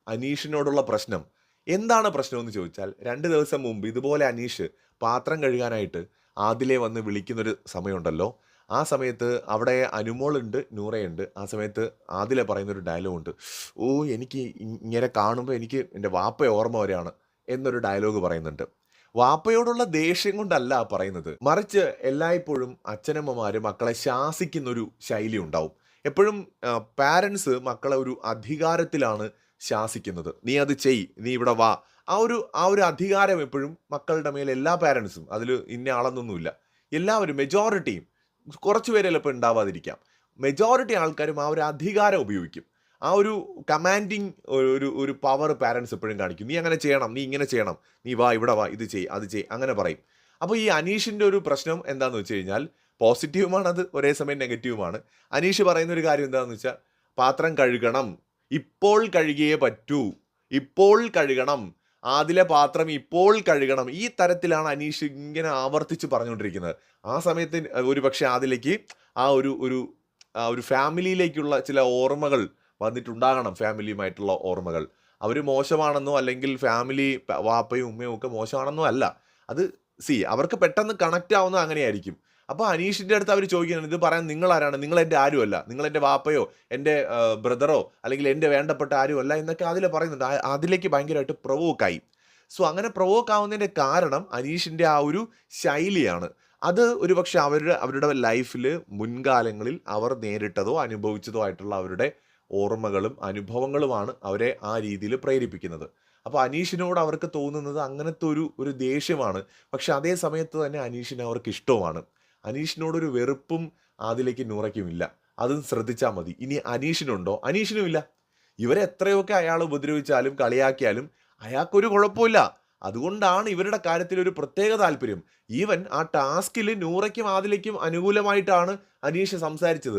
അനീഷിനോടുള്ള പ്രശ്നം. എന്താണ് പ്രശ്നമെന്ന് ചോദിച്ചാൽ 2 ദിവസം മുമ്പ് ഇതുപോലെ അനീഷ് പാത്രം കഴുകാനായിട്ട് ആദിലെ വന്ന് വിളിക്കുന്നൊരു സമയമുണ്ടല്ലോ. ആ സമയത്ത് അവിടെ അനുമോളുണ്ട്, നൂറയുണ്ട്. ആ സമയത്ത് ആദില പറയുന്നൊരു ഡയലോഗുണ്ട്. "ഓ! എനിക്ക് ഇങ്ങനെ കാണുമ്പോ എനിക്ക് എൻ്റെ വാപ്പ ഓർമ്മ വരാണ്" എന്നൊരു ഡയലോഗ് പറയുന്നുണ്ട്. വാപ്പയോടുള്ള ദേഷ്യം കൊണ്ടല്ല പറയുന്നത്. മറിച്ച് എല്ലായ്പ്പോഴും അച്ഛനമ്മമാര് മക്കളെ ശാസിക്കുന്നൊരു ശൈലി ഉണ്ടാവും. എപ്പോഴും പാരന്റ്സ് മക്കളെ ഒരു അധികാരത്തിലാണ് ശാസിക്കുന്നത്. "നീ അത് ചെയ്. നീ ഇവിടെ വാ." ആ ഒരു അധികാരം എപ്പോഴും മക്കളുടെ മേൽ എല്ലാ പാരന്റ്സും അതില് ഇന്ന ആളെന്നൊന്നുമില്ല. എല്ലാവരും മെജോറിറ്റിയും കുറച്ച് പേരെ ചിലപ്പോൾ ഉണ്ടാവാതിരിക്കാം. മെജോറിറ്റി ആൾക്കാരും ആ ഒരു അധികാരം ഉപയോഗിക്കും. ആ ഒരു കമാൻഡിങ് ഒരു ഒരു പവർ പാരന്റ്സ് എപ്പോഴും കാണിക്കും. "നീ അങ്ങനെ ചെയ്യണം. നീ ഇങ്ങനെ ചെയ്യണം. നീ വാ ഇവിടെ വാ. ഇത് ചെയ്, അത് ചെയ്" അങ്ങനെ പറയും. അപ്പോൾ ഈ അനീഷിന്റെ ഒരു പ്രശ്നം എന്താന്ന് വെച്ച് കഴിഞ്ഞാൽ പോസിറ്റീവുമാണത് ഒരേ സമയം നെഗറ്റീവുമാണ്. അനീഷ് പറയുന്ന ഒരു കാര്യം എന്താന്ന് വെച്ചാൽ പാത്രം കഴുകണം. ഇപ്പോൾ കഴുകിയേ പറ്റൂ. ഇപ്പോൾ കഴുകണം. ആദിലെ പാത്രം ഇപ്പോൾ കഴുകണം. ഈ തരത്തിലാണ് അനീഷ് ഇങ്ങനെ ആവർത്തിച്ച് പറഞ്ഞുകൊണ്ടിരിക്കുന്നത്. ആ സമയത്ത് ഒരുപക്ഷെ ആദിലേക്ക് ആ ഒരു ഒരു ആ ഒരു ഫാമിലിയിലേക്കുള്ള ചില ഓർമ്മകൾ വന്നിട്ടുണ്ടാകണം. ഫാമിലിയുമായിട്ടുള്ള ഓർമ്മകൾ. അവര് മോശമാണെന്നോ അല്ലെങ്കിൽ ഫാമിലി വാപ്പയും ഉമ്മയും ഒക്കെ മോശമാണെന്നോ അല്ല. അത് അവർക്ക് പെട്ടെന്ന് കണക്റ്റ് ആവുന്നത് അങ്ങനെയായിരിക്കും. അപ്പോൾ അനീഷിന്റെ അടുത്ത് അവർ ചോദിക്കുന്നുണ്ട്, "ഇത് പറയാൻ നിങ്ങളാരാണ്? നിങ്ങൾ എൻ്റെ ആരുമല്ല. നിങ്ങൾ എൻ്റെ വാപ്പയോ എൻ്റെ ബ്രദറോ അല്ലെങ്കിൽ എൻ്റെ വേണ്ടപ്പെട്ട ആരുമല്ല" എന്നൊക്കെ അതിൽ പറയുന്നുണ്ട്. അതിലേക്ക് ഭയങ്കരമായിട്ട് പ്രൊവോക്കായി. സോ അങ്ങനെ പ്രൊവോക്ക് ആവുന്നതിന്റെ കാരണം അനീഷിന്റെ ആ ഒരു ശൈലിയാണ്. അത് ഒരുപക്ഷെ അവരുടെ ലൈഫിൽ മുൻകാലങ്ങളിൽ അവർ നേരിട്ടതോ അനുഭവിച്ചതോ ആയിട്ടുള്ള അവരുടെ ഓർമ്മകളും അനുഭവങ്ങളുമാണ് അവരെ ആ രീതിയിൽ പ്രേരിപ്പിക്കുന്നത്. അപ്പോൾ അനീഷിനോട് അവർക്ക് തോന്നുന്നത് അങ്ങനത്തെ ഒരു ദേഷ്യമാണ്. പക്ഷെ അതേ സമയത്ത് തന്നെ അനീഷിനെ അവർക്ക് ഇഷ്ടവുമാണ്. അനീഷിനോടൊരു വെറുപ്പും ആദിലേക്ക് നൂറയ്ക്കും ഇല്ല. അതും ശ്രദ്ധിച്ചാൽ മതി. ഇനി അനീഷിനുണ്ടോ? അനീഷിനും ഇല്ല. ഇവരെ എത്രയൊക്കെ അയാൾ ഉപദ്രവിച്ചാലും കളിയാക്കിയാലും അയാൾക്കൊരു കുഴപ്പമില്ല. അതുകൊണ്ടാണ് ഇവരുടെ കാര്യത്തിൽ ഒരു പ്രത്യേക താല്പര്യം. ഈവൻ ആ ടാസ്കിൽ നൂറയ്ക്കും ആദിലയ്ക്കും അനുകൂലമായിട്ടാണ് അനീഷ് സംസാരിച്ചത്.